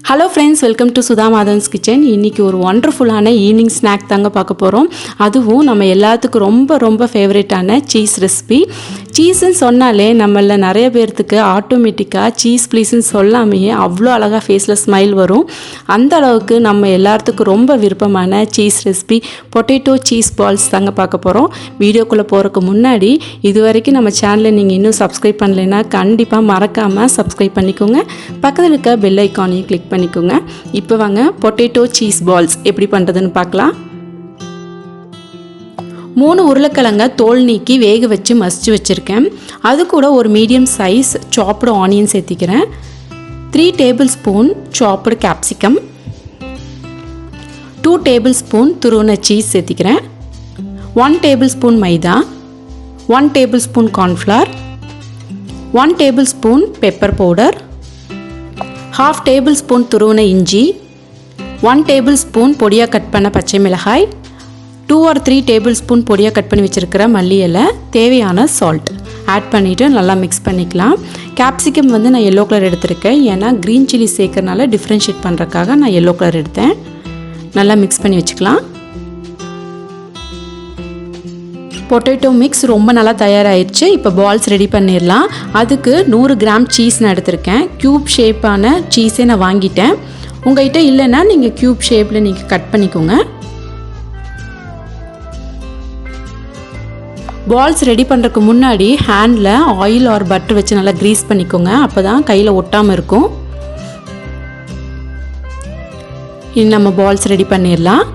Hello friends, welcome to Sudha Madhavan's kitchen. இன்னைக்கு ஒரு வண்டர்ஃபுல்லான evening snack தாங்க பார்க்க போறோம். அதுவும் நம்ம எல்லாத்துக்கும் ரொம்ப ஃபேவரட்டான சீஸ் ரெசிபி. சீஸ்ன்னு சொன்னாலே நம்மள நிறைய பேருக்கு ஆட்டோமேட்டிக்கா சீஸ் ப்ளீஸ்ன்னு சொல்லாமே அவ்வளோ அழகா ஃபேஸ்ல ஸ்மைல் வரும். அந்த அளவுக்கு நம்ம எல்லாத்துக்கும் ரொம்ப விருப்பமான cheese recipe potato cheese balls தாங்க பார்க்க போறோம். வீடியோக்குள்ள போறதுக்கு முன்னாடி இதுவரைக்கும் நம்ம சேனலை நீங்க இன்னும் சப்ஸ்கிரைப் பண்ணலைனா கண்டிப்பா மறக்காம சப்ஸ்கிரைப் பண்ணிக்கோங்க. பக்கத்துல இருக்க பெல் ஐகானையும் கிளிக் பண்ணிக்கோங்க. இப்போ வாங்க பொட்டேட்டோ சீஸ் பால்ஸ் எப்படி பண்றதுன்னு பார்க்கலாம். 3 உருளைக்கிழங்க தோல் நீக்கி வேக வச்சு மசிச்சு வச்சிருக்கேன். அது கூட ஒரு மீடியம் சைஸ் சாப்டு ஆனியன் சேர்த்திக்கிறேன். 3 டேபிள்ஸ்பூன் சாப்டு கேப்சிகம், 2 டேபிள்ஸ்பூன் துருவன சீஸ் சேர்த்திக்கிறேன். 1 tablespoon maida, 1 tablespoon cornflour, 1 tablespoon pepper powder, 1/2 tablespoon துருவன இஞ்சி, 1 டேபிள்ஸ்பூன் பொடியாக கட் பண்ண பச்சை மிளகாய், 2 or 3 டேபிள்ஸ்பூன் பொடியாக கட் பண்ணி வச்சுருக்கிற மல்லி இலை, தேவையான சால்ட் ஆட் பண்ணிவிட்டு நல்லா மிக்ஸ் பண்ணிக்கலாம். கேப்சிகம் வந்து நான் எல்லோ கலர் எடுத்திருக்கேன். ஏன்னா க்ரீன் சில்லி சேர்க்கறனால டிஃப்ரென்ஷியேட் பண்ணுறதுக்காக நான் எல்லோ கலர் எடுத்தேன். நல்லா மிக்ஸ் பண்ணி வச்சுக்கலாம். பொட்டேட்டோ மிக்ஸ் ரொம்ப நல்லா தயாராகிடுச்சு. இப்போ பால்ஸ் ரெடி பண்ணிடலாம். அதுக்கு 100 கிராம் சீஸ் நான் எடுத்திருக்கேன். க்யூப் ஷேப்பான சீஸே நான் வாங்கிட்டேன். உங்கள்கிட்ட இல்லைன்னா நீங்கள் க்யூப் ஷேப்பில் நீங்கள் கட் பண்ணிக்கோங்க. பால்ஸ் ரெடி பண்ணுறதுக்கு முன்னாடி ஹேண்டில் ஆயில் ஆர் பட்டர் வச்சு நல்லா க்ரீஸ் பண்ணிக்கோங்க. அப்போ தான் கையில் ஒட்டாமல் இருக்கும். இனி நம்ம பால்ஸ் ரெடி பண்ணிடலாம்.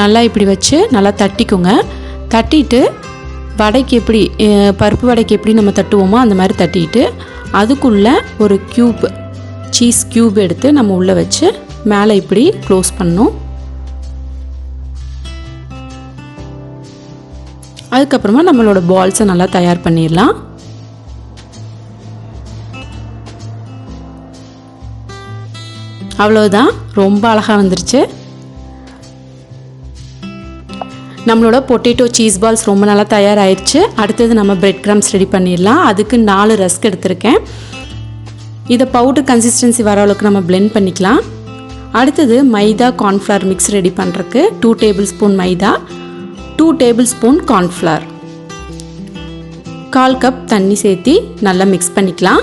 நல்லா இப்படி வச்சு நல்லா தட்டிக்கோங்க. தட்டிட்டு வடைக்கு எப்படி பருப்பு வடைக்கு எப்படி நம்ம தட்டுவோமோ அந்த மாதிரி தட்டிட்டு அதுக்குள்ளே ஒரு க்யூப் சீஸ் க்யூப் எடுத்து நம்ம உள்ளே வச்சு மேலே இப்படி க்ளோஸ் பண்ணணும். அதுக்கப்புறமா நம்மளோட பால்ஸை நல்லா தயார் பண்ணிடலாம். அவ்வளோதான், ரொம்ப அழகாக வந்துருச்சு. நம்மளோட பொட்டேட்டோ சீஸ் பால்ஸ் ரொம்ப நல்லா தயாராகிடுச்சு. அடுத்தது நம்ம பிரெட் கிரம்ஸ் ரெடி பண்ணிடலாம். அதுக்கு 4 ரஸ்க் எடுத்திருக்கேன். இதை பவுடர் கன்சிஸ்டன்சி வர அளவுக்கு நம்ம பிளெண்ட் பண்ணிக்கலாம். அடுத்தது மைதா கார்ன்ஃப்ளவர் மிக்ஸ் ரெடி பண்ணுறதுக்கு 2 டேபிள்ஸ்பூன் மைதா, 2 டேபிள்ஸ்பூன் கார்ன்ஃப்ளவர், 1/4 கப் தண்ணி சேர்த்து நல்லா மிக்ஸ் பண்ணிக்கலாம்.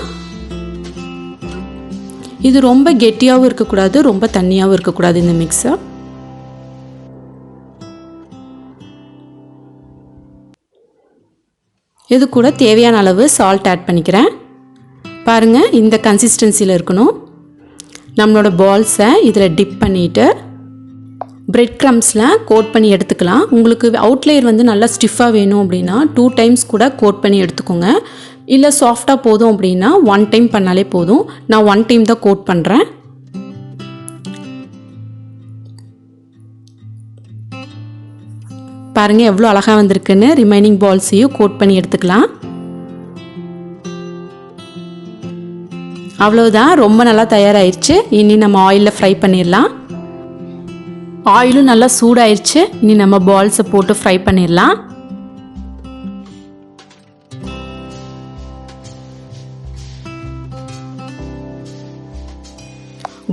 இது ரொம்ப கெட்டியாகவும் இருக்கக்கூடாது, ரொம்ப தண்ணியாகவும் இருக்கக்கூடாது. இந்த மிக்ஸை இது கூட தேவையான அளவு சால்ட் ஆட் பண்ணிக்கிறேன். பாருங்கள், இந்த கன்சிஸ்டன்சியில் இருக்கணும். நம்மளோட பால்ஸை இதில் டிப் பண்ணிவிட்டு பிரெட் க்ரம்ஸில் கோட் பண்ணி எடுத்துக்கலாம். உங்களுக்கு அவுட்லேயர் வந்து நல்லா ஸ்டிஃபாக வேணும் அப்படின்னா 2 டைம்ஸ் கூட கோட் பண்ணி எடுத்துக்கோங்க. இல்லை சாஃப்டாக போதும் அப்படின்னா 1 டைம் பண்ணாலே போதும். நான் 1 டைம் தான் கோட் பண்ணுறேன். பாருங்கள் எவ்வளோ அழகாக வந்திருக்குன்னு. ரிமைனிங் பால்ஸையும் கோட் பண்ணி எடுத்துக்கலாம். அவ்வளோதான், ரொம்ப நல்லா தயாராகிடுச்சு. இனி நம்ம ஆயிலில் ஃப்ரை பண்ணிடலாம். ஆயிலும் நல்லா சூடாயிருச்சு. இனி நம்ம பால்ஸை போட்டு ஃப்ரை பண்ணிடலாம்.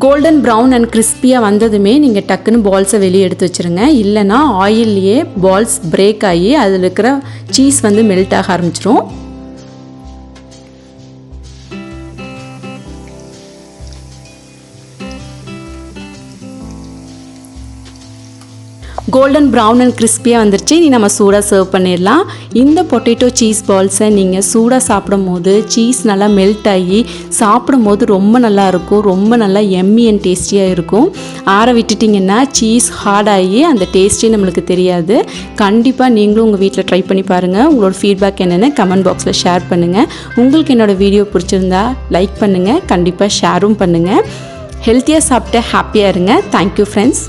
கோல்டன் ப்ரௌன் அண்ட் கிறிஸ்பியாக வந்ததுமே நீங்கள் டக்குன்னு பால்ஸை வெளியே எடுத்து வச்சுருங்க. இல்லைனா ஆயில்லையே பால்ஸ் பிரேக் ஆகி அதில் இருக்கிற சீஸ் வந்து மெல்ட் ஆக ஆரம்பிச்சிரும். கோல்டன் ப்ரௌன் அண்ட் கிறிஸ்பியாக வந்துருச்சு. இனி நம்ம சூடாக சர்வ் பண்ணிடலாம். இந்த பொட்டேட்டோ சீஸ் பால்ஸை நீங்கள் சூடாக சாப்பிடும் போது சீஸ் நல்லா மெல்ட் ஆகி சாப்பிடும் போது ரொம்ப நல்லா இருக்கும். ரொம்ப நல்லா எம்மி அண்ட் டேஸ்டியாக இருக்கும். ஆற விட்டுட்டிங்கன்னா சீஸ் ஹார்டாகி அந்த டேஸ்ட்டே நம்மளுக்கு தெரியாது. கண்டிப்பாக நீங்களும் உங்கள் வீட்டில் ட்ரை பண்ணி பாருங்கள். உங்களோட ஃபீட்பேக் என்னென்னு கமெண்ட் பாக்ஸில் ஷேர் பண்ணுங்கள். உங்களுக்கு என்னோடய வீடியோ பிடிச்சிருந்தா லைக் பண்ணுங்கள். கண்டிப்பாக ஷேரும் பண்ணுங்கள். ஹெல்த்தியாக சாப்பிட்டு ஹாப்பியாக இருங்க. Thank you friends.